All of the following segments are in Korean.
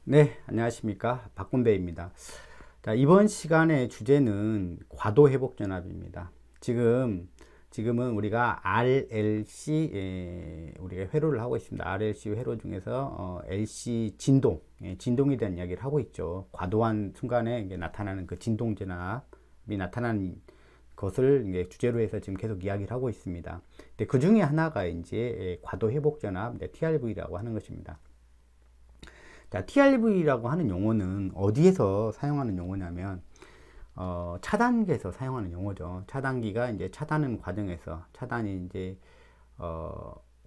네, 안녕하십니까. 박군배입니다. 자, 이번 시간의 주제는 과도 회복 전압입니다. 지금은 우리가 RLC, 우리가 회로를 하고 있습니다. RLC 회로 중에서 LC 진동에 대한 이야기를 하고 있죠. 과도한 순간에 나타나는 그 진동 전압이 나타나는 것을 이제 주제로 해서 지금 계속 이야기를 하고 있습니다. 근데 그 중에 하나가 이제 과도 회복 전압, TRV라고 하는 것입니다. 자, TRV라고 하는 용어는 어디에서 사용하는 용어냐면, 차단기에서 사용하는 용어죠. 차단기가 이제 차단하는 과정에서, 차단이 이제,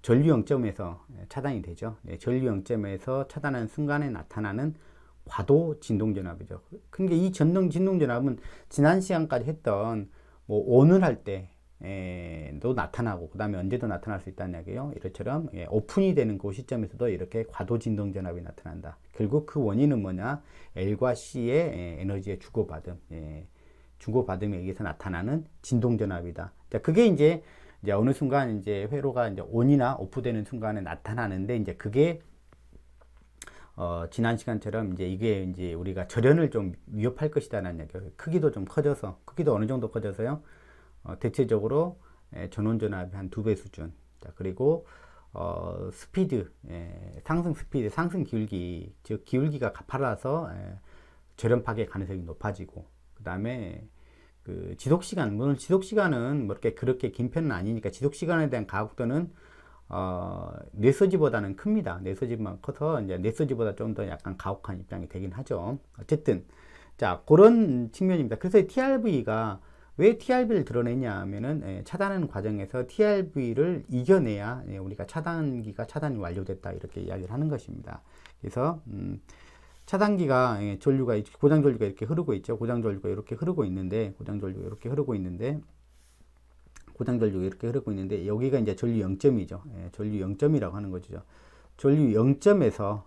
전류 0점에서 차단이 되죠. 네, 전류 0점에서 차단하는 순간에 나타나는 과도 진동전압이죠. 그러니까 이 진동전압은 지난 시간까지 했던, ON을 할 때도 나타나고, 그 다음에 언제도 나타날 수 있다는 이야기예요. 이것처럼 오픈이 되는 그 시점에서도 이렇게 과도 진동 전압이 나타난다. 결국 그 원인은 뭐냐? L과 C의 에너지의 주고받음에 의해서 나타나는 진동 전압이다. 자, 그게 이제 어느 순간 이제 회로가 이제 ON이나 오프되는 순간에 나타나는데, 이제 그게 지난 시간처럼 이게 이제 우리가 절연을 좀 위협할 것이다라는 얘기예요. 크기도 좀 커져서, 크기도 어느 정도 커져서요. 대체적으로 전원 전압이 한 2배 수준. 자, 그리고 스피드, 상승 스피드, 상승 기울기, 즉 기울기가 가팔라서 절연 파괴 가능성이 높아지고, 그 다음에 그 지속 시간, 물론 지속 시간은 뭐 그렇게 긴 편은 아니니까 지속 시간에 대한 가속도는 뇌서지보다는 큽니다. 뇌서지만 커서 이제 뇌서지보다 좀 더 약간 가혹한 입장이 되긴 하죠. 어쨌든 자, 그런 측면입니다. 그래서 TRV가 왜 TRV를 드러내냐 하면은 차단하는 과정에서 TRV를 이겨내야 우리가 차단이 완료됐다, 이렇게 이야기를 하는 것입니다. 그래서 차단기가 전류가 고장 전류가 이렇게 흐르고 있죠. 고장 전류가 이렇게 흐르고 있는데 여기가 이제 전류 0점이죠. 전류 0점이라고 하는 거죠. 전류 0점에서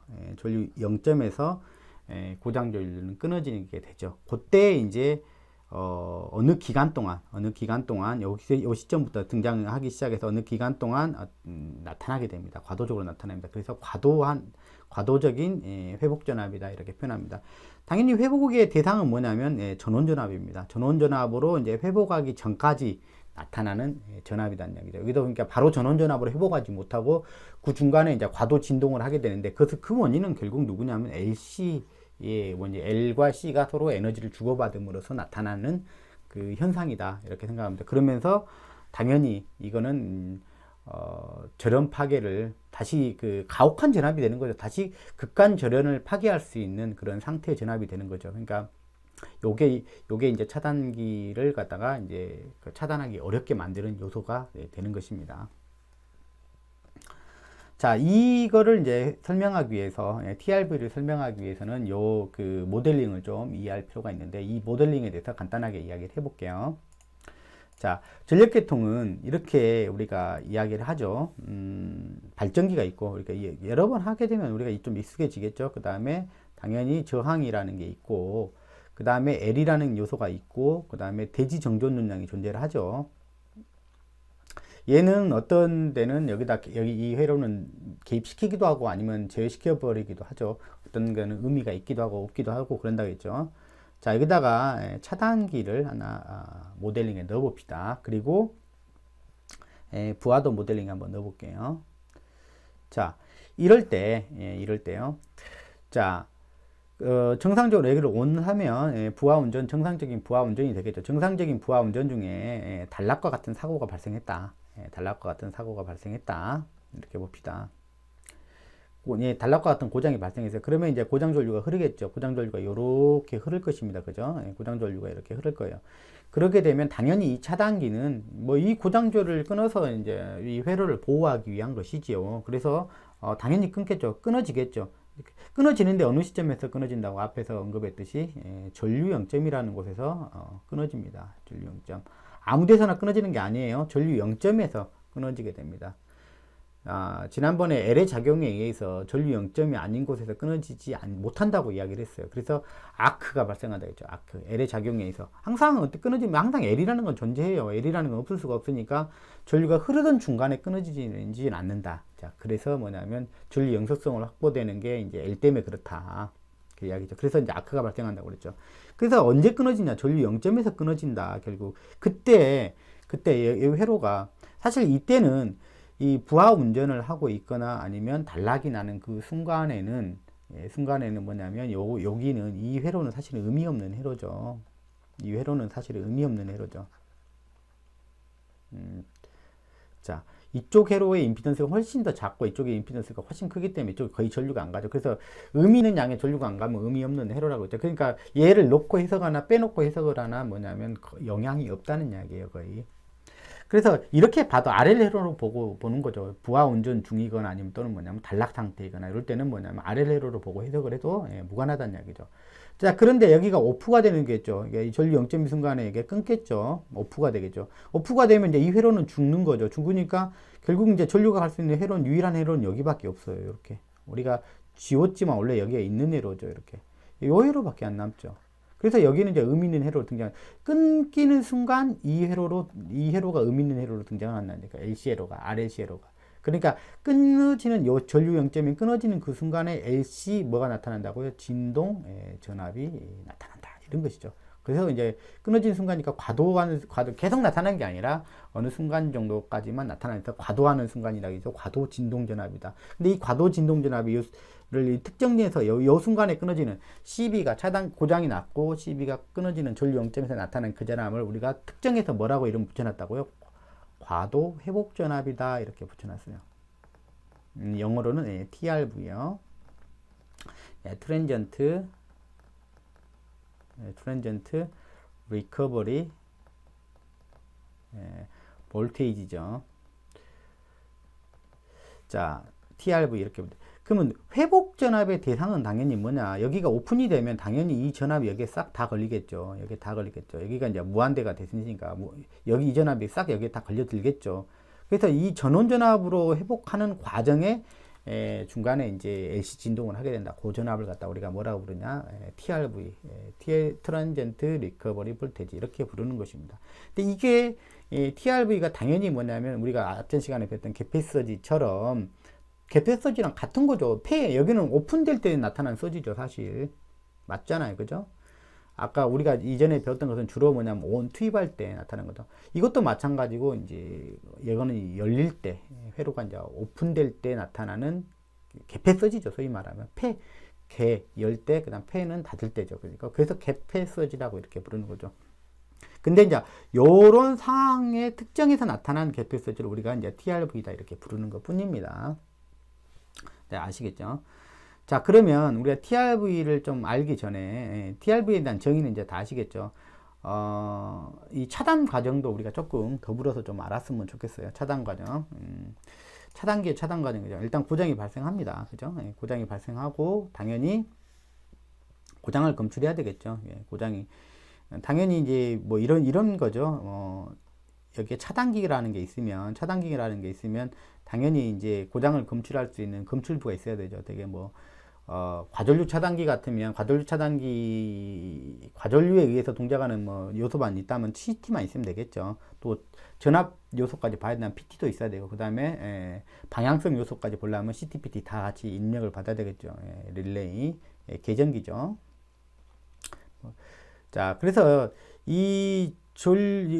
고장 전류는 끊어지게 되죠. 그때 이제 어느 기간 동안 요 시점부터 등장하기 시작해서 어느 기간 동안 나타나게 됩니다. 과도적으로 나타납니다. 그래서 과도적인 회복 전압이다, 이렇게 표현합니다. 당연히 회복의 대상은 뭐냐면 전원 전압입니다. 전원 전압으로 이제 회복하기 전까지 나타나는 전압이라는 얘기죠. 여기도 그러니까 바로 전원 전압으로 회복하지 못하고 그 중간에 이제 과도 진동을 하게 되는데, 그 원인은 결국 누구냐면 L과 C가 서로 에너지를 주고받음으로써 나타나는 그 현상이다, 이렇게 생각합니다. 그러면서 당연히 이거는 절연 파괴를 다시 그 가혹한 전압이 되는 거죠. 다시 극간 절연을 파괴할 수 있는 그런 상태의 전압이 되는 거죠. 그러니까 요게 이제 차단기를 갖다가 이제 차단하기 어렵게 만드는 요소가 되는 것입니다. 자, 이거를 이제 설명하기 위해서, TRV를 설명하기 위해서는 그 모델링을 좀 이해할 필요가 있는데, 이 모델링에 대해서 간단하게 이야기를 해볼게요. 자, 전력계통은 이렇게 우리가 이야기를 하죠. 발전기가 있고, 그러니까 여러 번 하게 되면 우리가 좀 익숙해지겠죠. 그 다음에 당연히 저항이라는 게 있고, 그 다음에 L이라는 요소가 있고, 그 다음에 대지 정전 용량이 존재를 하죠. 얘는 어떤 데는 여기 이 회로는 개입시키기도 하고 아니면 제외시켜 버리기도 하죠. 어떤 거는 의미가 있기도 하고 없기도 하고 그런다고 했죠. 자, 여기다가 차단기를 하나 모델링에 넣어 봅시다. 그리고 부하도 모델링 한번 넣어 볼게요. 자, 이럴 때요. 자, 정상적으로 여기를 ON 하면 정상적인 부하 운전이 되겠죠. 정상적인 부하 운전 중에 단락과 같은 사고가 발생했다. 이렇게 봅시다. 단락과 같은 고장이 발생했어요. 그러면 이제 고장 전류가 흐르겠죠. 고장 전류가 이렇게 흐를 것입니다. 그죠? 고장 전류가 이렇게 흐를 거예요. 그렇게 되면 당연히 이 차단기는 이 고장 전류를 끊어서 이제 이 회로를 보호하기 위한 것이지요. 그래서 당연히 끊겠죠. 끊어지겠죠. 끊어지는데 어느 시점에서 끊어진다고 앞에서 언급했듯이 전류 0점이라는 곳에서 끊어집니다. 전류 0점. 아무 데서나 끊어지는 게 아니에요. 전류 0점에서 끊어지게 됩니다. 지난번에 L의 작용에 의해서 전류 0점이 아닌 곳에서 끊어지지 못한다고 이야기를 했어요. 그래서 아크가 발생한다 했죠. 아크. L의 작용에 의해서. 항상 어떻게 끊어지면 항상 L이라는 건 존재해요. L이라는 건 없을 수가 없으니까 전류가 흐르던 중간에 끊어지지는 않는다. 자, 그래서 뭐냐면 전류 영속성을 확보되는 게 이제 L 때문에 그렇다. 그 이야기죠. 그래서 이제 아크가 발생한다고 그랬죠. 그래서 언제 끊어지냐? 전류 0점에서 끊어진다. 결국. 그때 이 회로가 사실 이때는 이 부하 운전을 하고 있거나 아니면 단락이 나는 그 순간에는 뭐냐면 여기는 이 회로는 사실은 의미 없는 회로죠. 이 회로는 사실은 의미 없는 회로죠. 자, 이쪽 회로의 임피던스가 훨씬 더 작고 이쪽의 임피던스가 훨씬 크기 때문에 이쪽 거의 전류가 안 가죠. 그래서 의미 있는 양의 전류가 안 가면 의미 없는 회로라고 했죠. 그러니까 얘를 넣고 해석하나 빼놓고 해석을 하나 뭐냐면 영향이 없다는 이야기예요, 거의. 그래서 이렇게 봐도 RL 회로로 보는 거죠. 부하 운전 중이거나 아니면 또는 뭐냐면 단락 상태이거나 이럴 때는 뭐냐면 RL 회로로 보고 해석을 해도 무관하다는 이야기죠. 자, 그런데 여기가 오프가 되는 게죠. 이 전류 0.2 순간에 이게 끊겠죠. 오프가 되겠죠. 오프가 되면 이제 이 회로는 죽는 거죠. 죽으니까 결국 이제 전류가 갈 수 있는 회로는 유일한 회로는 여기밖에 없어요. 이렇게 우리가 지웠지만 원래 여기에 있는 회로죠. 이렇게 이 회로밖에 안 남죠. 그래서 여기는 이제 의미 있는 회로로 등장. 끊기는 순간 이 회로가 의미 있는 회로로 등장한다니까. LC 회로가, RLC 회로가. 그러니까 끊어지는 요 전류 0점이 끊어지는 그 순간에 LC 뭐가 나타난다고요? 진동 전압이 나타난다. 이런 것이죠. 그래서 이제 끊어지는 순간이니까 과도 계속 나타나는 게 아니라 어느 순간 정도까지만 나타나니까 과도하는 순간이라고 해서 과도 진동 전압이다. 근데 이 과도 진동 전압이 를 특정지에서 요 순간에 끊어지는 CB가 고장이 났고 CB가 끊어지는 전류 0점에서 나타나는 그 전압을 우리가 특정해서 뭐라고 이름 붙여놨다고요? 과도 회복 전압이다 이렇게 붙여놨어요. 영어로는 TRV요. 트랜전트 리커버리 볼테이지죠. 자, TRV 이렇게 그러면 회복 전압의 대상은 당연히 뭐냐? 여기가 오픈이 되면 당연히 이 전압이 여기에 싹 다 걸리겠죠. 여기에 다 걸리겠죠. 여기가 이제 무한대가 됐으니까 여기 이 전압이 싹 여기에 다 걸려들겠죠. 그래서 이 전원 전압으로 회복하는 과정에 중간에 이제 LC 진동을 하게 된다. 그 전압을 갖다 우리가 뭐라고 부르냐? TRV, 트랜전트 리커버리 볼테이지 이렇게 부르는 것입니다. 근데 이게 TRV가 당연히 뭐냐면 우리가 앞전 시간에 배웠던 개폐서지처럼 개폐서지랑 같은 거죠. 여기는 오픈될 때 나타난 서지죠, 사실. 맞잖아요, 그죠? 아까 우리가 이전에 배웠던 것은 주로 뭐냐면 온 투입할 때 나타나는 거죠. 이것도 마찬가지고 이제 이거는 열릴 때 회로가 이제 오픈될 때 나타나는 개폐서지죠, 소위 말하면 개 열 때 그다음 폐는 닫을 때죠. 그러니까 그래서 개폐서지라고 이렇게 부르는 거죠. 근데 이제 요런 상황의 특정에서 나타난 개폐서지를 우리가 이제 TRV다 이렇게 부르는 것 뿐입니다. 네, 아시겠죠? 자, 그러면 우리가 TRV를 좀 알기 전에 TRV에 대한 정의는 이제 다 아시겠죠? 이 차단 과정도 우리가 조금 더불어서 좀 알았으면 좋겠어요. 차단 과정. 차단기의 차단 과정이죠. 일단 고장이 발생합니다. 그죠? 고장이 발생하고 당연히 고장을 검출해야 되겠죠. 고장이 당연히 이제 뭐 이런 거죠. 여기에 차단기라는 게 있으면 당연히 이제 고장을 검출할 수 있는 검출부가 있어야 되죠. 되게 뭐 과전류 차단기 같으면 과전류에 의해서 동작하는 뭐 요소만 있다면 CT만 있으면 되겠죠. 또 전압 요소까지 봐야 되면 PT도 있어야 되고 그 다음에 방향성 요소까지 보려면 CT, PT 다 같이 입력을 받아야 되겠죠. 릴레이 계전기죠. 자, 그래서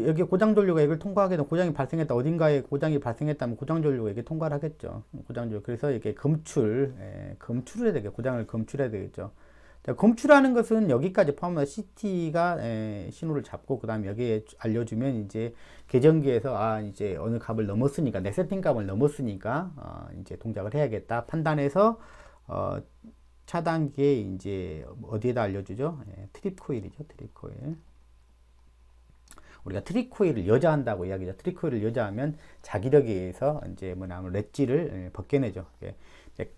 여기 고장 전류가 여기를 통과하게 되면 고장이 발생했다. 어딘가에 고장이 발생했다면 고장 전류가 여기 통과를 하겠죠. 고장 전류. 그래서 이렇게 검출을 해야 되겠죠. 고장을 검출해야 되겠죠. 자, 검출하는 것은 여기까지 포함해서 CT가 신호를 잡고 그다음에 여기에 알려주면 이제 계전기에서 이제 어느 값을 넘었으니까 내 세팅 값을 넘었으니까 이제 동작을 해야겠다 판단해서 차단기에 이제 어디에다 알려주죠? 트립 코일이죠. 트립 코일. 우리가 트립 코일을 여자한다고 이야기죠. 트립 코일을 여자하면 자기력에 의해서 이제 뭐냐면 렛지를 벗겨내죠.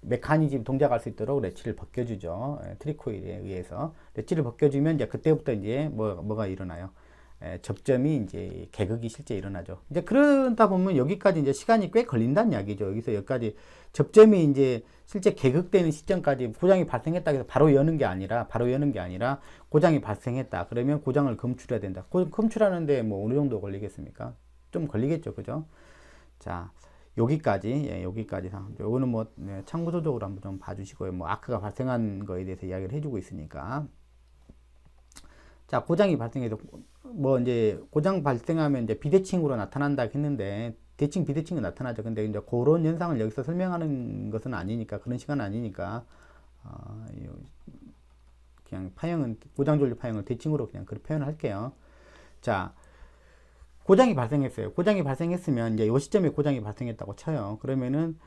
메커니즘 동작할 수 있도록 렛지를 벗겨주죠. 트립 코일에 의해서 렛지를 벗겨주면 이제 그때부터 이제 뭐가 일어나요? 접점이 이제 개극이 실제 일어나죠. 이제 그러다 보면 여기까지 이제 시간이 꽤 걸린다는 이야기죠. 여기서 여기까지 접점이 이제 실제 개극되는 시점까지 고장이 발생했다 해서 바로 여는 게 아니라 고장이 발생했다. 그러면 고장을 검출해야 된다. 검출하는데 뭐 어느 정도 걸리겠습니까? 좀 걸리겠죠. 그죠? 자, 여기까지 상황. 요거는 뭐 참고적으로 한번 좀 봐주시고요. 뭐 아크가 발생한 거에 대해서 이야기를 해주고 있으니까. 자, 고장이 발생해서 뭐 이제 고장 발생하면 이제 비대칭으로 나타난다 했는데 대칭 비대칭이 나타나죠. 근데 이제 그런 현상을 여기서 설명하는 것은 아니니까, 그런 시간은 아니니까 그냥 고장 전류 파형을 대칭으로 그냥 그렇게 표현할게요. 자, 고장이 발생했어요. 고장이 발생했으면 이제 요 시점에 고장이 발생했다고 쳐요. 그러면은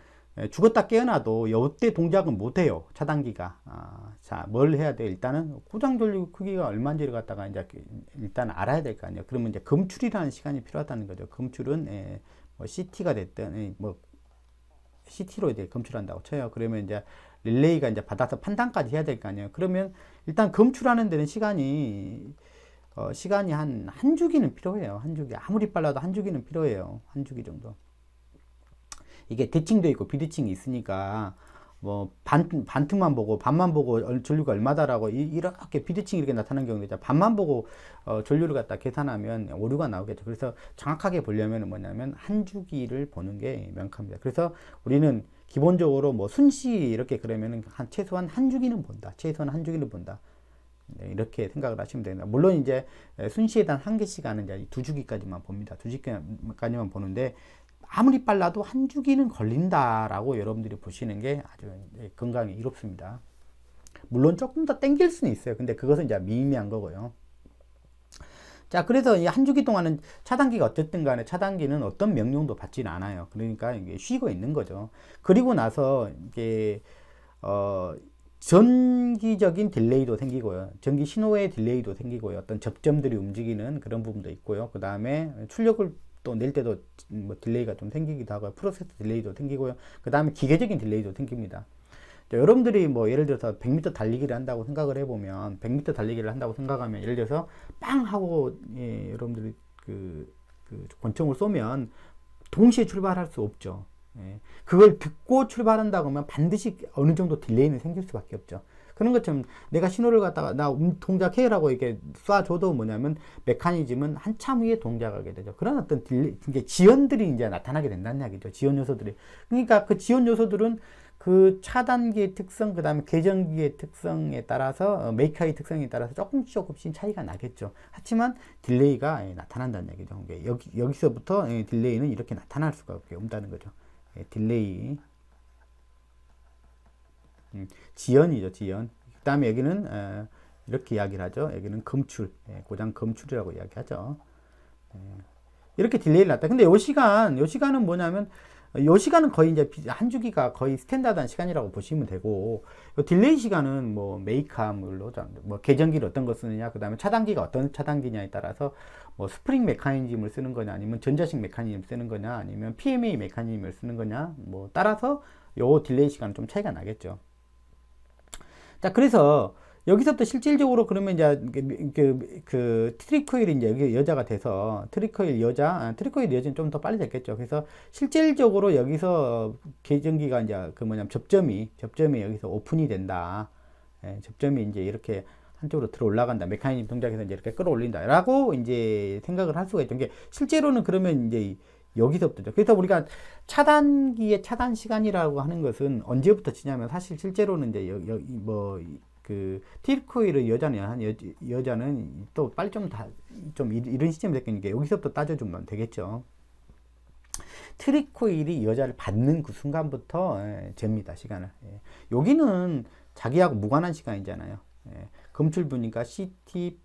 죽었다 깨어나도 요때 동작은 못해요. 차단기가. 자, 뭘 해야 돼? 일단은 고장 전류 크기가 얼마인지를 갖다가 이제 일단 알아야 될 거 아니에요. 그러면 이제 검출이라는 시간이 필요하다는 거죠. 검출은 뭐 CT가 됐든 뭐 CT로 이제 검출한다고 쳐요. 그러면 이제 릴레이가 이제 받아서 판단까지 해야 될 거 아니에요. 그러면 일단 검출하는 데는 시간이 한 주기는 필요해요. 한 주기. 아무리 빨라도 한 주기는 필요해요. 한 주기 정도. 이게 대칭도 있고 비대칭이 있으니까 뭐 반틈만 보고 반만 보고 전류가 얼마다라고 이렇게 비대칭이 이렇게 나타나는 경우도 있죠. 반만 보고 전류를 갖다 계산하면 오류가 나오겠죠. 그래서 정확하게 보려면 뭐냐면 한 주기를 보는 게 명확합니다. 그래서 우리는 기본적으로 뭐 순시 이렇게 그러면은 최소한 한 주기는 본다. 네, 이렇게 생각을 하시면 됩니다. 물론 이제 순시에 대한 한계 시간은 이제 두 주기까지만 봅니다. 두 주기까지만 보는데 아무리 빨라도 한 주기는 걸린다라고 여러분들이 보시는 게 아주 건강에 이롭습니다. 물론 조금 더 땡길 수는 있어요. 근데 그것은 이제 미미한 거고요. 자, 그래서 이 한 주기 동안은 차단기가 어쨌든 간에 차단기는 어떤 명령도 받지는 않아요. 그러니까 이게 쉬고 있는 거죠. 그리고 나서 이게 전기적인 딜레이도 생기고요. 전기 신호의 딜레이도 생기고요. 어떤 접점들이 움직이는 그런 부분도 있고요. 그 다음에 출력을 또 낼 때도 뭐 딜레이가 좀 생기기도 하고요. 프로세스 딜레이도 생기고요. 그 다음에 기계적인 딜레이도 생깁니다. 여러분들이 뭐 예를 들어서 100m 달리기를 한다고 생각을 해보면 100m 달리기를 한다고 생각하면 예를 들어서 빵 하고 여러분들이 그 권총을 쏘면 동시에 출발할 수 없죠. 그걸 듣고 출발한다고 하면 반드시 어느 정도 딜레이는 생길 수밖에 없죠. 그런 것처럼 내가 신호를 갖다가 나 동작해라고 이렇게 쏴줘도 뭐냐면 메커니즘은 한참 후에 동작하게 되죠. 그런 어떤 딜레이, 이게 지연들이 이제 나타나게 된다는 이야기죠. 지연 요소들이. 그러니까 그 지연 요소들은 그 차단기의 특성, 그 다음에 계전기의 특성에 따라서, 메이커의 특성에 따라서 조금씩 차이가 나겠죠. 하지만 딜레이가 나타난다는 얘기죠. 여기서부터 딜레이는 이렇게 나타날 수가 없다는 거죠. 딜레이. 지연이죠, 지연. 그 다음에 여기는 이렇게 이야기를 하죠. 여기는 검출, 고장 검출이라고 이야기하죠. 이렇게 딜레이를 났다. 근데 요 시간은 뭐냐면, 요 시간은 거의 이제 한 주기가 거의 스탠다드한 시간이라고 보시면 되고, 요 딜레이 시간은 뭐 메이커물로, 뭐 계전기를 어떤 거 쓰느냐, 그 다음에 차단기가 어떤 차단기냐에 따라서 뭐 스프링 메커니즘을 쓰는 거냐, 아니면 전자식 메커니즘 쓰는 거냐, 아니면 PMA 메커니즘을 쓰는 거냐, 뭐 따라서 요 딜레이 시간은 좀 차이가 나겠죠. 자, 그래서 여기서부터 실질적으로 그러면 이제 그 트리코일이 이제 여기 여자가 돼서 트리코일 여자는 좀 더 빨리 됐겠죠. 그래서 실질적으로 여기서 계전기가 이제 그 뭐냐면 접점이 여기서 오픈이 된다. 접점이 이제 이렇게 한쪽으로 들어 올라간다. 메커니즘 동작에서 이제 이렇게 끌어올린다라고 이제 생각을 할 수가 있죠. 이게 실제로는 그러면 이제 여기서부터죠. 그래서 우리가 차단기의 차단 시간이라고 하는 것은 언제부터 치냐면 사실 실제로는 이제 트리코일의 여자는 또 빨리 좀 이런 시점이 됐으니까 여기서부터 따져주면 되겠죠. 트리코일이 여자를 받는 그 순간부터 잽니다, 시간을. 여기는 자기하고 무관한 시간이잖아요. 검출부니까 CT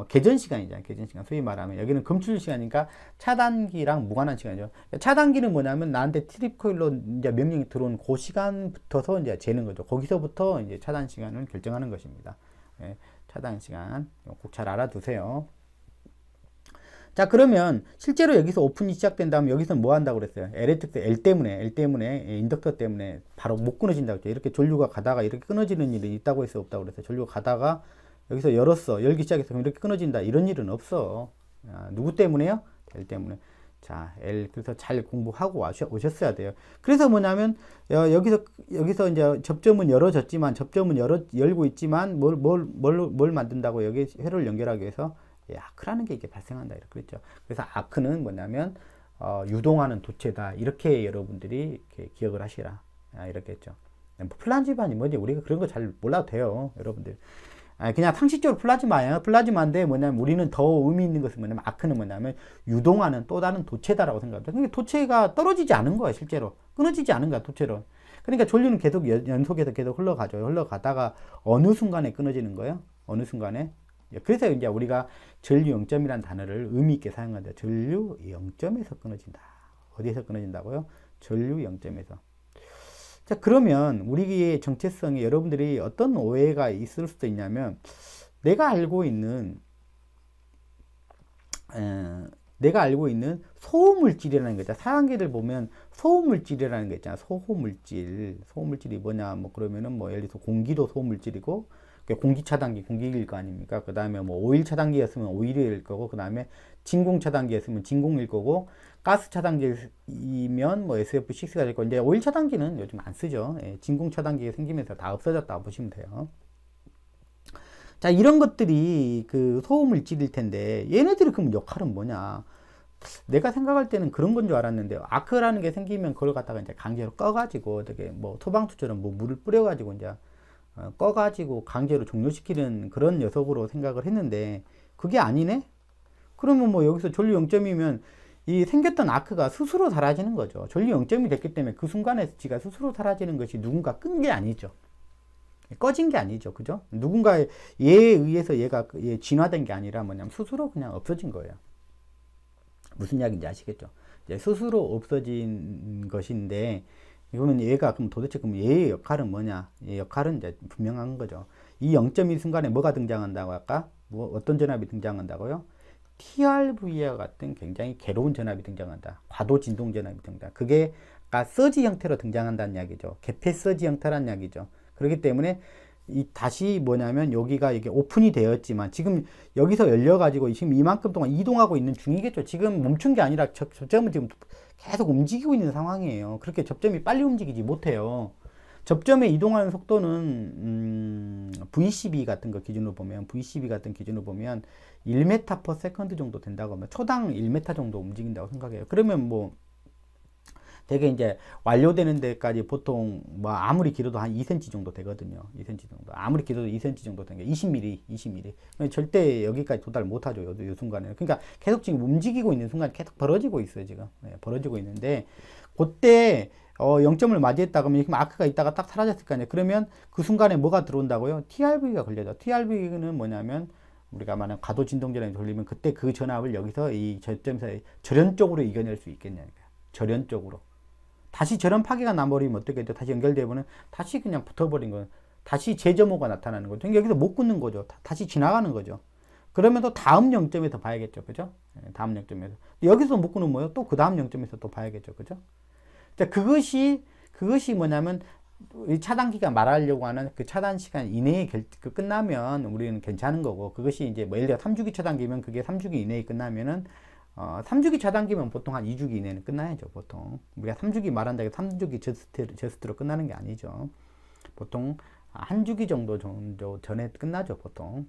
계전 시간이잖아요. 계전 시간. 소위 말하면 여기는 검출 시간이니까 차단기랑 무관한 시간이죠. 차단기는 뭐냐면 나한테 트립코일로 이제 명령이 들어온 그 시간부터서 이제 재는 거죠. 거기서부터 이제 차단 시간을 결정하는 것입니다. 차단 시간 꼭 잘 알아두세요. 자, 그러면 실제로 여기서 오픈이 시작된다면 여기서는 뭐 한다고 그랬어요? L 때문에 인덕터 때문에 바로 못 끊어진다고 했죠. 이렇게 전류가 가다가 이렇게 끊어지는 일이 있다고 해서 없다고 그랬어요. 전류가 가다가 여기서 열었어. 열기 시작해서 그럼 이렇게 끊어진다. 이런 일은 없어. 누구 때문에요? 델 때문에. 자, L. 그래서 잘 공부하고 오셨어야 돼요. 그래서 뭐냐면, 여기서 이제 접점은 열어졌지만, 접점은 열고 있지만, 뭘 만든다고? 여기 회로를 연결하기 위해서, 아크라는 게 이게 발생한다. 이렇게 그랬죠. 그래서 아크는 뭐냐면, 유동하는 도체다. 이렇게 여러분들이 이렇게 기억을 하시라. 이렇게 했죠. 플라즈마니 뭐지? 우리가 그런 거 잘 몰라도 돼요. 여러분들. 그냥 상식적으로 플라즈마예요. 플라즈마인데 뭐냐면 우리는 더 의미 있는 것은 뭐냐면 아크는 뭐냐면 유동하는 또 다른 도체다라고 생각합니다. 그러니까 도체가 떨어지지 않은 거야, 실제로. 끊어지지 않은 거야, 도체로. 그러니까 전류는 계속 연속해서 계속 흘러가죠. 흘러가다가 어느 순간에 끊어지는 거예요. 어느 순간에. 그래서 이제 우리가 전류 0점이라는 단어를 의미 있게 사용한다. 전류 0점에서 끊어진다. 어디에서 끊어진다고요? 전류 0점에서. 자, 그러면 우리의 정체성에 여러분들이 어떤 오해가 있을 수도 있냐면, 내가 알고 있는 소호물질이라는 거 있잖아. 사양계를 보면 소호물질이라는 거 있잖아. 소호물질이 뭐냐, 뭐, 그러면은 뭐, 예를 들어서 공기도 소호물질이고, 공기 차단기, 공기일 거 아닙니까? 그 다음에 뭐, 오일 차단기였으면 오일일 거고, 그 다음에 진공 차단기였으면 진공일 거고, 가스 차단기이면 뭐, SF6가 될 거고, 이제 오일 차단기는 요즘 안 쓰죠. 진공 차단기가 생기면서 다 없어졌다 보시면 돼요. 자, 이런 것들이 그 소호물질일 텐데, 얘네들이 그럼 역할은 뭐냐? 내가 생각할 때는 그런 건 줄 알았는데, 아크라는 게 생기면 그걸 갖다가 이제 강제로 꺼가지고, 되게 뭐 소방수처럼 뭐 물을 뿌려가지고 이제 꺼가지고 강제로 종료시키는 그런 녀석으로 생각을 했는데, 그게 아니네? 그러면 뭐 여기서 전류 0점이면 이 생겼던 아크가 스스로 사라지는 거죠. 전류 0점이 됐기 때문에 그 순간에 지가 스스로 사라지는 것이 누군가 끈 게 아니죠. 꺼진 게 아니죠. 그죠? 누군가에 의해서 얘가 진화된 게 아니라 뭐냐면 스스로 그냥 없어진 거예요. 무슨 이야기인지 아시겠죠? 이제 스스로 없어진 것인데, 이거는 얘가 그럼 도대체 그럼 얘의 역할은 뭐냐? 얘 역할은 이제 분명한 거죠. 이 0.1 순간에 뭐가 등장한다고 할까? 뭐 어떤 전압이 등장한다고요? TRV와 같은 굉장히 괴로운 전압이 등장한다. 과도 진동 전압이 등장. 그게 서지 형태로 등장한다는 이야기죠. 개폐 서지 형태라는 이야기죠. 그렇기 때문에 다시 뭐냐면 여기가 이게 오픈이 되었지만 지금 여기서 열려가지고 지금 이만큼 동안 이동하고 있는 중이겠죠. 지금 멈춘 게 아니라 접점은 지금 계속 움직이고 있는 상황이에요. 그렇게 접점이 빨리 움직이지 못해요. 접점에 이동하는 속도는 VCB 같은 거 기준으로 보면 VCB 같은 기준으로 보면 1m/s 정도 된다고 하면 초당 1m 정도 움직인다고 생각해요. 그러면 뭐 되게 이제 완료되는 데까지 보통 뭐 아무리 길어도 한 2cm 정도 되거든요. 2cm 정도. 아무리 길어도 2cm 정도 되는 게 20mm. 절대 여기까지 도달 못 하죠. 이 순간에. 그러니까 계속 지금 움직이고 있는 순간 계속 벌어지고 있어요, 지금. 벌어지고 있는데 그때 0점을 맞이했다 그러면 이렇게 아크가 있다가 딱 사라졌을 거 아니에요. 그러면 그 순간에 뭐가 들어온다고요? TRV가 걸려져. TRV는 뭐냐면 우리가 말하는 과도 진동 전압이 돌리면 그때 그 전압을 여기서 이 저점에서 절연적으로 이겨낼 수 있겠냐니까. 절연적으로. 다시 절연 파괴가 나버리면 어떻게 돼요? 다시 연결되면 다시 그냥 붙어버린 거예요. 다시 재점호가 나타나는 거죠. 여기서 못 끊는 거죠. 다시 지나가는 거죠. 그러면 또 다음 0점에서 봐야겠죠. 그죠? 다음 0점에서. 여기서 못 끊으면 뭐예요? 또 그 다음 0점에서 또 봐야겠죠. 그죠? 자, 그것이 뭐냐면 이 차단기가 말하려고 하는 그 차단 시간 이내에 끝나면 우리는 괜찮은 거고, 그것이 이제 뭐 예를 들어 3주기 차단기면 그게 3주기 이내에 끝나면은 3주기 차단기면 보통 한 2주기 이내는 끝나야죠, 보통. 우리가 3주기 말한다 해도 3주기 저스트로 끝나는 게 아니죠. 보통 한 주기 정도 전에 끝나죠, 보통.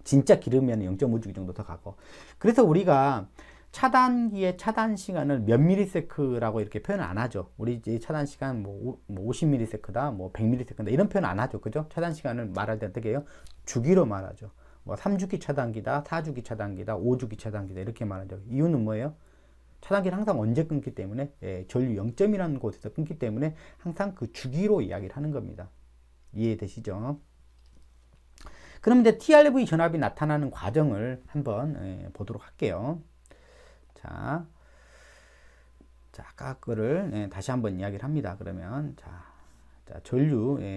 진짜 길으면 0.5주기 정도 더 가고. 그래서 우리가 차단기의 차단 시간을 몇 미리세크라고 이렇게 표현을 안 하죠. 우리 이제 차단 시간 뭐 50미리세크다, 뭐 100미리세크다 이런 표현 안 하죠. 그죠? 차단 시간을 말할 때 어떻게 해요? 주기로 말하죠. 뭐 3주기 차단기다, 4주기 차단기다, 5주기 차단기다 이렇게 말하죠. 이유는 뭐예요? 차단기는 항상 언제 끊기 때문에 전류 0점이라는 곳에서 끊기 때문에 항상 그 주기로 이야기를 하는 겁니다. 이해되시죠? 그럼 이제 TRV 전압이 나타나는 과정을 한번 보도록 할게요. 자, 아까 거를 다시 한번 이야기를 합니다. 그러면 전류를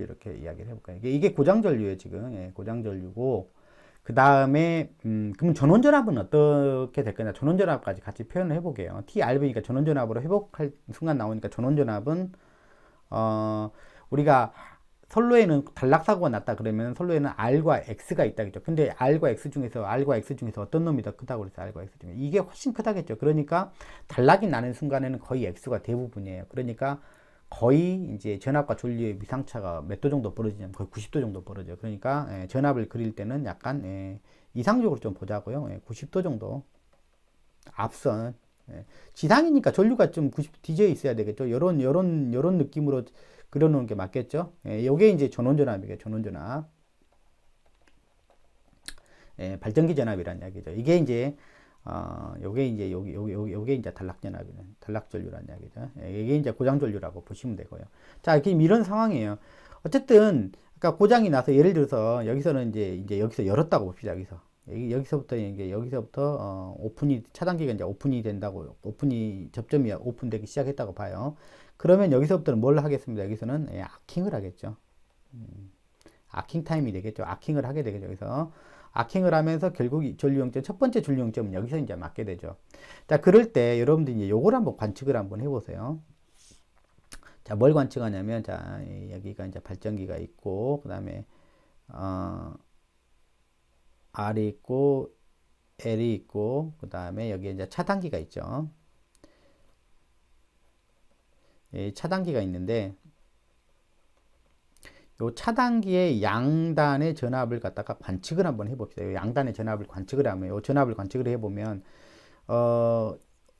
이렇게 이야기를 해볼까요? 이게 고장 전류예요, 지금. 고장 전류고, 그 다음에 그럼 전원 전압은 어떻게 될 거냐? 전원 전압까지 같이 표현을 해볼게요. TRV니까 전원 전압으로 회복할 순간 나오니까 전원 전압은 우리가 선로에는 단락사고가 났다 그러면 선로에는 R과 X가 있다겠죠. 근데 R과 X 중에서 어떤 놈이 더 크다고 그랬어요. R과 X 중에. 이게 훨씬 크다겠죠. 그러니까 단락이 나는 순간에는 거의 X가 대부분이에요. 그러니까 거의 이제 전압과 전류의 미상차가 몇 도 정도 벌어지냐면 거의 90도 정도 벌어져요. 그러니까 전압을 그릴 때는 약간 이상적으로 좀 보자고요. 90도 정도 앞선 지상이니까 전류가 좀 90도 뒤져 있어야 되겠죠. 요런 느낌으로 그려놓은 게 맞겠죠. 요게 이제 전원전압이겠죠. 전원전압. 발전기 전압이란 이야기죠. 이게 이제 요게 이제 단락전압이는 단락전류란 이야기죠. 이게 이제 고장전류라고 보시면 되고요. 자, 이런 상황이에요. 어쨌든 그러니까 고장이 나서 예를 들어서 여기서는 이제 여기서 열었다고 봅시다. 여기서부터 차단기가 이제 오픈이 된다고, 접점이 오픈되기 시작했다고 봐요. 그러면 여기서부터는 뭘 하겠습니다. 여기서는 아킹을 하겠죠. 아킹 타임이 되겠죠. 아킹을 하게 되겠죠. 여기서 아킹을 하면서 결국 첫 번째 전류용점은 여기서 이제 맞게 되죠. 자, 그럴 때 여러분들이 이제 요걸 한번 관측을 한번 해보세요. 자, 뭘 관측하냐면, 자, 여기가 이제 발전기가 있고, 그 다음에, R이 있고, L이 있고, 그 다음에 여기 이제 차단기가 있죠. 차단기가 있는데, 요 차단기의 양단의 전압을 갖다가 관측을 한번 해봅시다. 요 양단의 전압을 관측을 하면, 요 전압을 관측을 해보면,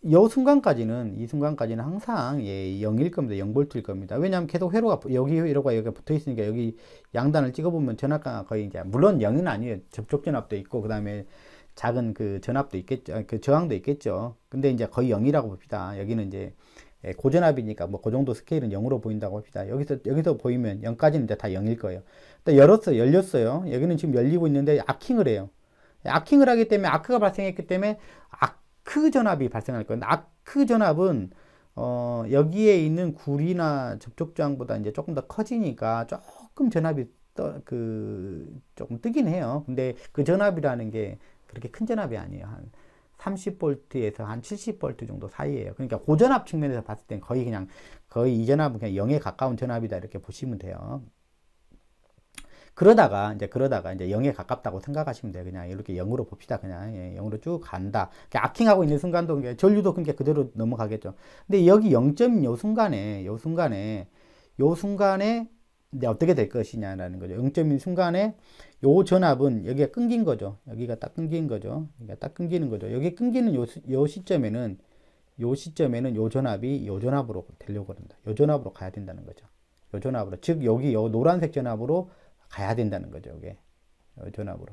이 순간까지는 항상 0일 겁니다. 0V일 겁니다. 왜냐하면 계속 회로가 여기가 붙어 있으니까 여기 양단을 찍어보면 전압가 거의 이제, 물론 0은 아니에요. 접촉 전압도 있고, 그 다음에 작은 그 전압도 있겠죠. 그 저항도 있겠죠. 근데 이제 거의 0이라고 봅시다. 여기는 이제 고전압이니까 뭐 그 정도 스케일은 0으로 보인다고 합시다. 여기서 보이면 0까지는 이제 다 0일 거예요. 열렸어요. 여기는 지금 열리고 있는데 아킹을 해요. 아킹을 하기 때문에 아크가 발생했기 때문에 아크 전압이 발생할 거예요. 아크 전압은 여기에 있는 구리나 접촉 저항보다 이제 조금 더 커지니까 조금 전압이 조금 뜨긴 해요. 근데 그 전압이라는 게 그렇게 큰 전압이 아니에요. 한 30V에서 한 70V 정도 사이에요. 그러니까 고전압 측면에서 봤을 땐 거의 이 전압은 그냥 0에 가까운 전압이다 이렇게 보시면 돼요. 그러다가 이제 0에 가깝다고 생각하시면 돼요. 그냥 이렇게 0으로 봅시다. 그냥 0으로 쭉 간다. 아킹하고 있는 순간도 전류도 그대로 넘어가겠죠. 근데 여기 0점 요 순간에 이제 어떻게 될 것이냐라는 거죠. 0점인 순간에 요 전압은 여기가 끊긴 거죠. 여기가 딱 끊긴 거죠. 여기가 딱 끊기는 거죠. 여기 끊기는 요 시점에는 요 전압이 요 전압으로 되려고 한다. 요 전압으로 가야 된다는 거죠. 요 전압으로. 즉 여기 요 노란색 전압으로 가야 된다는 거죠. 이게 요 전압으로.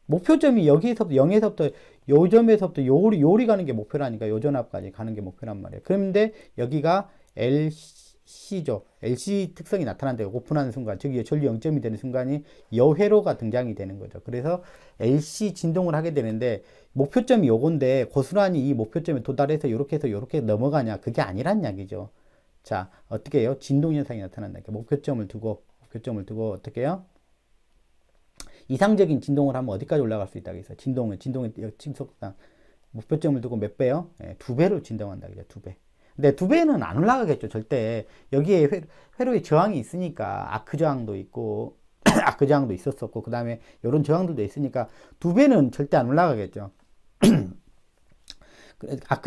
목표점이 여기서부터 0에서부터 요 점에서부터 요리 가는 게 목표라니까 요 전압까지 가는 게 목표란 말이에요. 그런데 여기가 LC죠. LC 특성이 나타난다. 오픈하는 순간, 즉 전류 0점이 되는 순간이 여회로가 등장이 되는 거죠. 그래서 LC 진동을 하게 되는데 목표점이 요건데 고스란히 이 목표점에 도달해서 이렇게 해서 이렇게 넘어가냐? 그게 아니란 이야기죠. 자, 어떻게 해요? 진동 현상이 나타난다. 목표점을 두고 어떻게 해요? 이상적인 진동을 하면 어디까지 올라갈 수 있다고 했어요? 진동의 침속상 목표점을 두고 몇 배요? 2배로 진동한다. 그죠? 2배. 근데 2배는 안 올라가겠죠. 절대. 여기에 회로의 저항이 있으니까 아크 저항도 있고 아크 저항도 있었었고 그 다음에 이런 저항들도 있으니까 2배는 절대 안 올라가겠죠.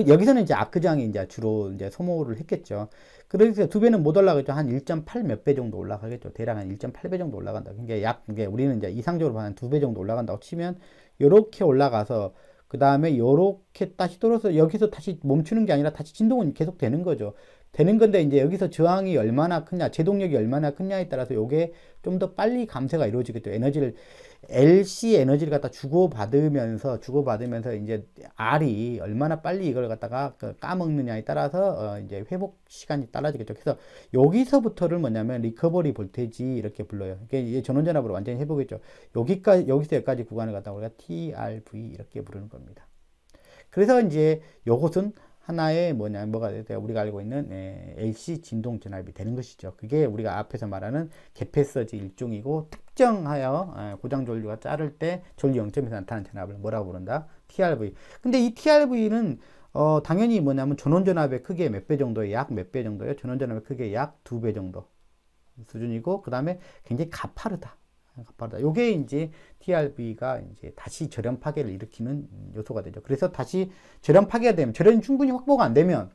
여기서는 이제 아크 저항이 이제 주로 이제 소모를 했겠죠. 그래서 2배는 못 올라가겠죠. 한 1.8 몇 배 정도 올라가겠죠. 대략 한 1.8배 정도 올라간다. 그러니까 우리는 이제 이상적으로 한 2배 정도 올라간다고 치면 요렇게 올라가서 그 다음에 요렇게 다시 돌아서 여기서 다시 멈추는 게 아니라 다시 진동은 계속 되는 거죠. 되는 건데 이제 여기서 저항이 얼마나 크냐, 제동력이 얼마나 크냐에 따라서 요게 좀 더 빨리 감쇄가 이루어지겠죠. LC 에너지를 갖다 주고받으면서 이제 R이 얼마나 빨리 이걸 갖다가 까먹느냐에 따라서 이제 회복 시간이 달라지겠죠. 그래서 여기서부터를 뭐냐면 리커버리 볼테지 이렇게 불러요. 이게 전원전압으로 완전히 해보겠죠. 여기서 여기까지 구간을 갖다가 우리가 TRV 이렇게 부르는 겁니다. 그래서 이제 요것은 하나의 뭐가 돼요? 우리가 알고 있는 LC 진동 전압이 되는 것이죠. 그게 우리가 앞에서 말하는 개패서지 일종이고 특정하여 고장 전류가 자를 때 전류 0점에서 나타나는 전압을 뭐라고 부른다? TRV. 근데 이 TRV는 당연히 뭐냐면 전원 전압의 크기의 몇 배 정도예요? 약 몇 배 정도예요? 전원 전압의 크기의 약 2배 정도. 수준이고, 그 다음에 굉장히 가파르다. 가파르다. 요게 이제 TRV가 이제 다시 절연 파괴를 일으키는 요소가 되죠. 그래서 다시 절연 파괴가 되면, 절연이 충분히 확보가 안 되면,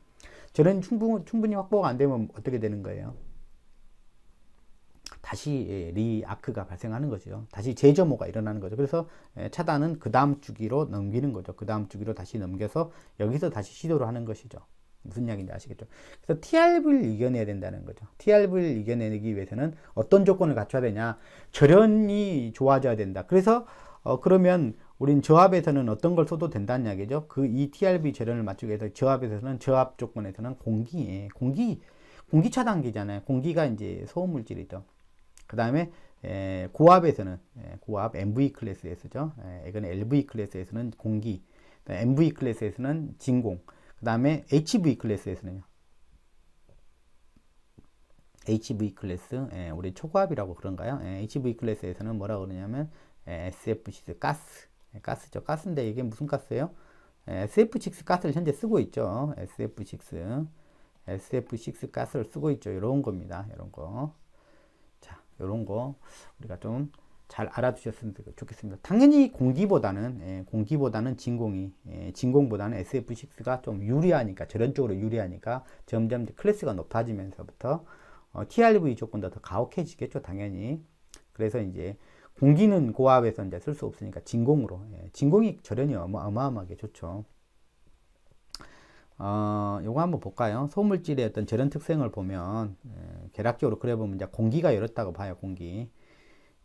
충분히 확보가 안 되면 어떻게 되는 거예요? 다시 리아크가 발생하는 거죠. 다시 재점호가 일어나는 거죠. 그래서 차단은 그 다음 주기로 넘기는 거죠. 그 다음 주기로 다시 넘겨서 여기서 다시 시도를 하는 것이죠. 무슨 이야기인지 아시겠죠? 그래서 TRV를 이겨내야 된다는 거죠. TRV를 이겨내기 위해서는 어떤 조건을 갖춰야 되냐? 절연이 좋아져야 된다. 그래서 그러면 우린 저압에서는 어떤 걸 써도 된다는 이야기죠. 그 이 TRV 절연을 맞추기 위해서 저압에서는, 저압 조건에서는 공기 차단기잖아요. 공기가 이제 소음 물질이죠. 그 다음에 고압에서는, 고압 MV 클래스에서죠. 이건 LV 클래스에서는 공기, MV 클래스에서는 진공, 그 다음에 HV 클래스에서는요. HV 클래스, 우리 초고압이라고 그런가요? HV 클래스에서는 뭐라고 그러냐면 SF6 가스죠. 가스인데 이게 무슨 가스예요? SF6 가스를 현재 쓰고 있죠. SF6 가스를 쓰고 있죠. 이런 겁니다. 이런 거. 자, 이런 거 우리가 좀 잘 알아두셨으면 좋겠습니다. 당연히 공기보다는 진공보다는 SF6가 좀 유리하니까, 절연적으로 유리하니까 점점 클래스가 높아지면서부터 TRV 조건도 더 가혹해지겠죠, 당연히. 그래서 이제 공기는 고압에서 이제 쓸 수 없으니까 진공으로, 진공이 절연이 어마어마하게 좋죠. 요거 한번 볼까요? 소물질의 어떤 절연 특성을 보면, 계략적으로 그래 보면 이제 공기가 열었다고 봐요, 공기.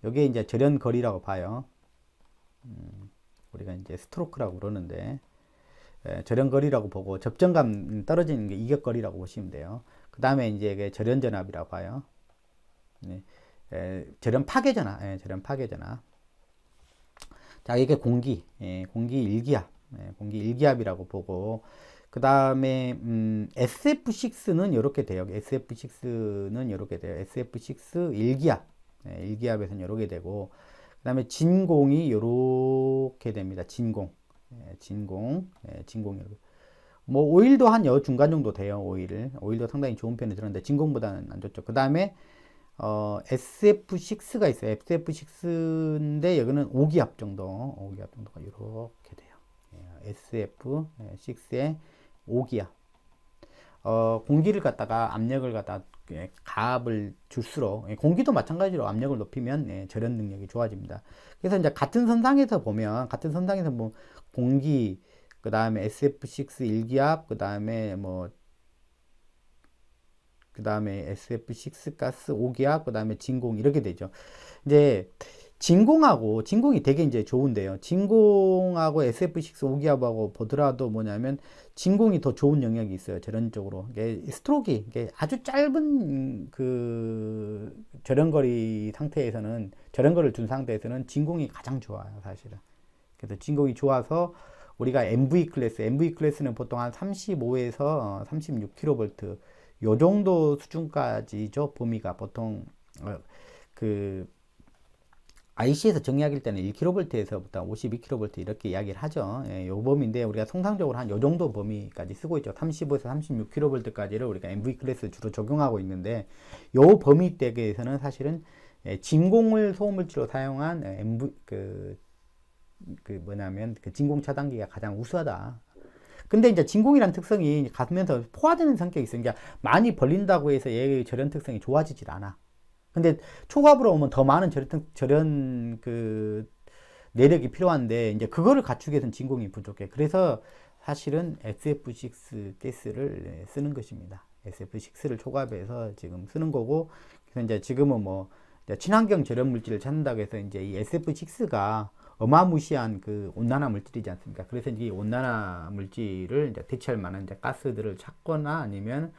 요게 이제 절연 거리라고 봐요. 우리가 이제 스트로크라고 그러는데, 절연 거리라고 보고, 접점감 떨어지는 게 이격거리라고 보시면 돼요. 그 다음에 이제 이게 절연 전압이라고 봐요. 네. 절연 파괴전압, 절연 파괴전압. 자, 이게 공기 일기압, 공기 일기압이라고 보고, 그 다음에 SF6는 이렇게 돼요. SF6는 이렇게 돼요. SF6 일기압, 일기압에서는 이렇게 되고, 그 다음에 진공이 이렇게 됩니다. 진공 이렇게. 뭐 오일도 한 여 중간 정도 돼요. 오일도 상당히 좋은 편에 들었는데 진공보다는 안 좋죠. 그 다음에 SF6가 있어요. SF6인데 여기는 5기압 정도가 이렇게 돼요. SF6의 5기압. 공기를 갖다가 압력을 갖다 가압을 줄수록, 공기도 마찬가지로 압력을 높이면 절연 능력이 좋아집니다. 그래서 이제 같은 선상에서 보면 공기, 그 다음에 SF6 일기압, 그 다음에 SF6 가스 5기압, 그 다음에 진공 이렇게 되죠. 이제 진공이 되게 이제 좋은데요. 진공하고 SF6 5기압하고 보더라도 뭐냐면 진공이 더 좋은 영역이 있어요. 절연적으로. 이게 아주 짧은 그 절연거리를 둔 상태에서는 진공이 가장 좋아요, 사실은. 그래서 진공이 좋아서 우리가 MV 클래스는 보통 한 35에서 36kV 요 정도 수준까지죠. 범위가 보통 IC에서 정의하길 때는 1kV에서부터 52kV 이렇게 이야기를 하죠. 요 범위인데 우리가 통상적으로 한 요 정도 범위까지 쓰고 있죠. 35에서 36kV까지를 우리가 MV 클래스 주로 적용하고 있는데, 요 범위대에서는 사실은 진공을 소음물질로 사용한 진공 차단기가 가장 우수하다. 근데 이제 진공이란 특성이 가면서 포화되는 성격이 있어요. 그러니까 많이 벌린다고 해서 얘의 절연 특성이 좋아지질 않아. 근데 초과압으로 오면 더 많은 절연 내력이 필요한데, 이제 그거를 갖추기 위해서는 진공이 부족해. 그래서 사실은 SF6 가스를 쓰는 것입니다. SF6를 초과압에서 지금 쓰는 거고, 그래서 이제 지금은 친환경 절연 물질을 찾는다고 해서 이제 이 SF6가 어마무시한 그 온난화 물질이지 않습니까? 그래서 이 온난화 물질을 이제 대체할 만한 이제 가스들을 찾거나, 아니면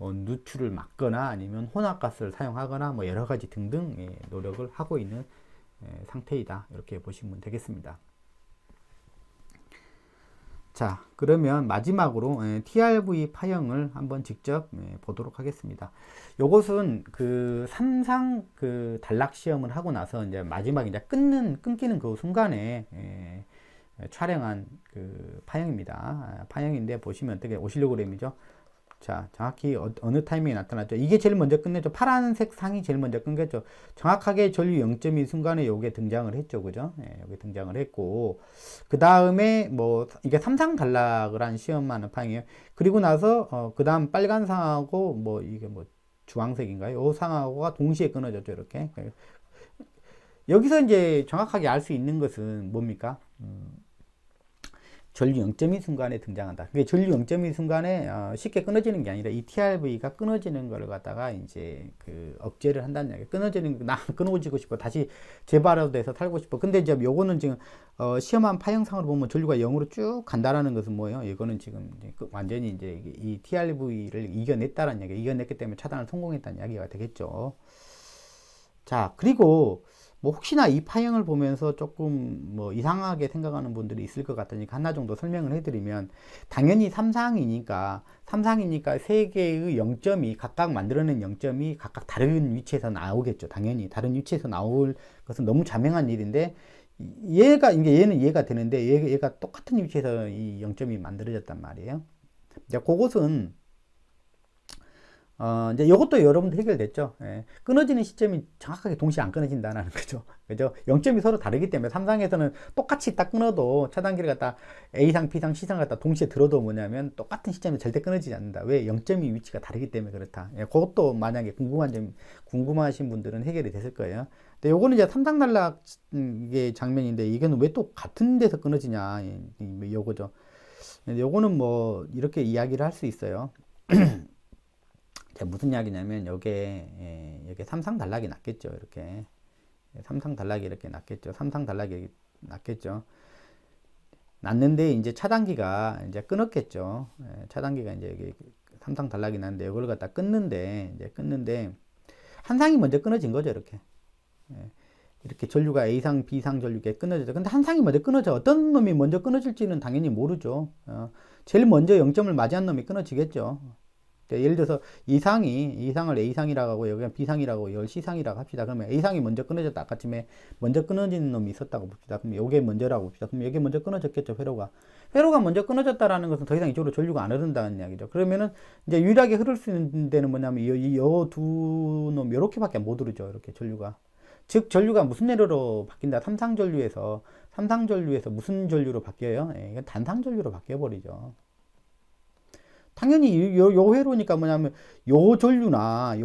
누출을 막거나, 아니면 혼합가스를 사용하거나, 여러 가지 등등 노력을 하고 있는 상태이다. 이렇게 보시면 되겠습니다. 자, 그러면 마지막으로 TRV 파형을 한번 직접 보도록 하겠습니다. 요것은 그 3상 단락 시험을 하고 나서 이제 마지막에 이제 끊기는 그 순간에 촬영한 그 파형입니다. 파형인데 보시면 어떻게 오실로그램이죠. 자, 정확히 어느 타이밍에 나타났죠? 이게 제일 먼저 끝냈죠. 파란색 상이 제일 먼저 끊겼죠. 정확하게 전류 0점인 순간에 요게 등장을 했죠. 그죠? 예, 요게 등장을 했고, 그 다음에 뭐, 이게 삼상단락을 한 시험하는 파이에요. 그리고 나서, 그 다음 빨간 상하고, 뭐, 이게 뭐, 주황색인가요? 요 상하고가 동시에 끊어졌죠. 이렇게. 여기서 이제 정확하게 알 수 있는 것은 뭡니까? 전류 0.2 순간에 등장한다. 그게 전류 0.2 순간에 쉽게 끊어지는 게 아니라 이 TRV가 끊어지는 걸 갖다가 이제 그 억제를 한다는 얘기. 끊어지는 나 끊어지고 싶어 다시 재발화돼서 살고 싶어. 근데 이제 요거는 지금 시험한 파형상으로 보면 전류가 0으로 쭉 간다라는 것은 뭐예요? 이거는 지금 이제 완전히 이제 이 TRV를 이겨냈다라는 얘기. 이겨냈기 때문에 차단을 성공했다는 이야기가 되겠죠. 자, 그리고 뭐 혹시나 이 파형을 보면서 조금 뭐 이상하게 생각하는 분들이 있을 것 같으니까 하나 정도 설명을 해드리면, 당연히 삼상이니까 세 개의 0점이 각각 만들어낸 0점이 각각 다른 위치에서 나오겠죠. 당연히 다른 위치에서 나올 것은 너무 자명한 일인데, 얘는 이해가 되는데 얘가 똑같은 위치에서 이 0점이 만들어졌단 말이에요. 이제 그것은 이제 이것도 여러분들 해결됐죠. 예. 끊어지는 시점이 정확하게 동시에 안 끊어진다는 거죠. 그죠? 0점이 서로 다르기 때문에 삼상에서는 똑같이 딱 끊어도 차단기를 갖다 A상, B상, C상 갖다 동시에 들어도 뭐냐면 똑같은 시점에 절대 끊어지지 않는다. 왜? 0점이 위치가 다르기 때문에 그렇다. 예, 그것도 만약에 궁금하신 분들은 해결이 됐을 거예요. 근데 요거는 이제 삼상 단락 이게 장면인데, 이거는 왜 또 같은 데서 끊어지냐. 요거죠. 요거는 뭐 이렇게 이야기를 할 수 있어요. 무슨 이야기냐면, 여기에 삼상 단락이 났겠죠. 이렇게 삼상 단락이 이렇게 났겠죠. 삼상 단락이 났겠죠. 났는데 이제 차단기가 이제 끊었겠죠. 차단기가 이제 여기 삼상 단락이 났는데 이걸 갖다 끊는데 한 상이 먼저 끊어진 거죠. 이렇게 전류가 A상, B상 전류가 끊어졌죠. 근데 한 상이 먼저 끊어져. 어떤 놈이 먼저 끊어질지는 당연히 모르죠. 제일 먼저 0점을 맞이한 놈이 끊어지겠죠. 예를 들어서 이상을 A상이라고 하고 여기가 B상이라고 이걸 C상이라고 합시다. 그러면 A상이 먼저 끊어졌다. 아까쯤에 먼저 끊어지는 놈이 있었다고 봅시다. 그럼 요게 먼저라고 봅시다. 그럼 여기 먼저 끊어졌겠죠. 회로가 먼저 끊어졌다라는 것은 더 이상 이쪽으로 전류가 안 흐른다는 이야기죠. 그러면은 이제 유일하게 흐를 수 있는 데는 뭐냐면 이 두 놈 요렇게밖에 못 흐르죠. 이렇게 전류가. 즉 전류가 무슨 회로로 바뀐다. 삼상전류에서 무슨 전류로 바뀌어요? 이건 단상전류로 바뀌어 버리죠. 당연히 요 회로니까 뭐냐면 요 전류나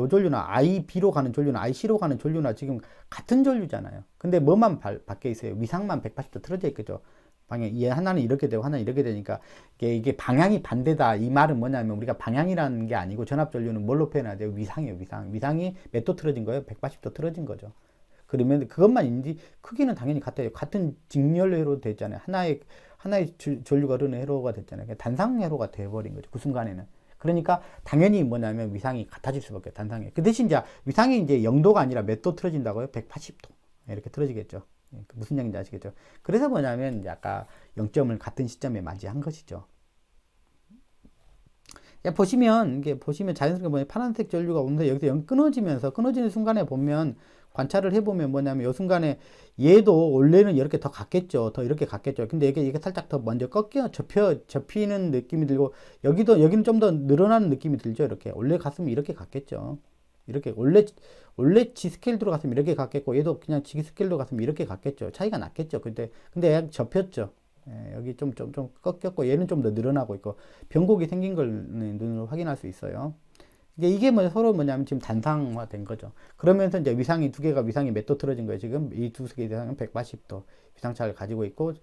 IB로 가는 전류나 IC로 가는 전류나 지금 같은 전류잖아요. 근데 뭐만 바뀌어 있어요? 위상만 180도 틀어져 있겠죠. 방향, 하나는 이렇게 되고 하나는 이렇게 되니까 이게 방향이 반대다. 이 말은 뭐냐면 우리가 방향이라는 게 아니고 전압 전류는 뭘로 표현해야 돼요? 위상이에요. 위상이 몇 도 틀어진 거예요? 180도 틀어진 거죠. 그러면 그것만 인지 크기는 당연히 같아요. 같은 직렬 회로 됐잖아요. 하나의 전류가 흐르는 회로가 됐잖아요. 단상 회로가 돼버린 거죠. 그 순간에는. 그러니까 당연히 뭐냐면 위상이 같아질 수밖에 없어요. 단상에. 그 대신 이제 위상이 이제 0도가 아니라 몇 도 틀어진다고요? 180도. 이렇게 틀어지겠죠. 무슨 얘기인지 아시겠죠? 그래서 뭐냐면 이제 아까 0점을 같은 시점에 맞이한 것이죠. 보시면 자연스럽게 뭐냐, 파란색 전류가 오면서 여기서 끊어지는 순간에 보면, 관찰을 해보면 뭐냐면 이 순간에 얘도 원래는 이렇게 더 갔겠죠. 근데 이게 살짝 더 먼저 접히는 느낌이 들고, 여기는 좀 더 늘어나는 느낌이 들죠. 이렇게 원래 갔으면 이렇게 갔겠죠. 이렇게 원래 G 스케일로 갔으면 이렇게 갔겠고, 얘도 그냥 G 스케일로 갔으면 이렇게 갔겠죠. 차이가 났겠죠. 근데 얘가 접혔죠. 여기 좀 꺾였고, 얘는 좀 더 늘어나고 있고, 변곡이 생긴 걸 눈으로 확인할 수 있어요. 이게 서로 뭐냐면 지금 단상화 된 거죠. 그러면서 이제 위상이 몇 도 틀어진 거예요. 지금 이 두 개의 위상은 180도 위상차를 가지고 있고,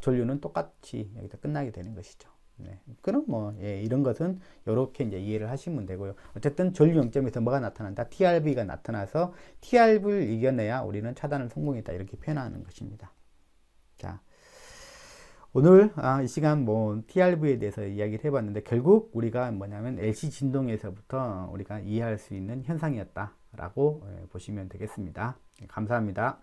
전류는 똑같이 여기서 끝나게 되는 것이죠. 네. 그럼 이런 것은 이렇게 이제 이해를 하시면 되고요. 어쨌든 전류 0점에서 뭐가 나타난다? TRV가 나타나서 TRV를 이겨내야 우리는 차단을 성공했다. 이렇게 표현하는 것입니다. 자. 오늘 이 시간 TRV에 대해서 이야기를 해봤는데, 결국 우리가 뭐냐면 LC 진동에서부터 우리가 이해할 수 있는 현상이었다라고 보시면 되겠습니다. 감사합니다.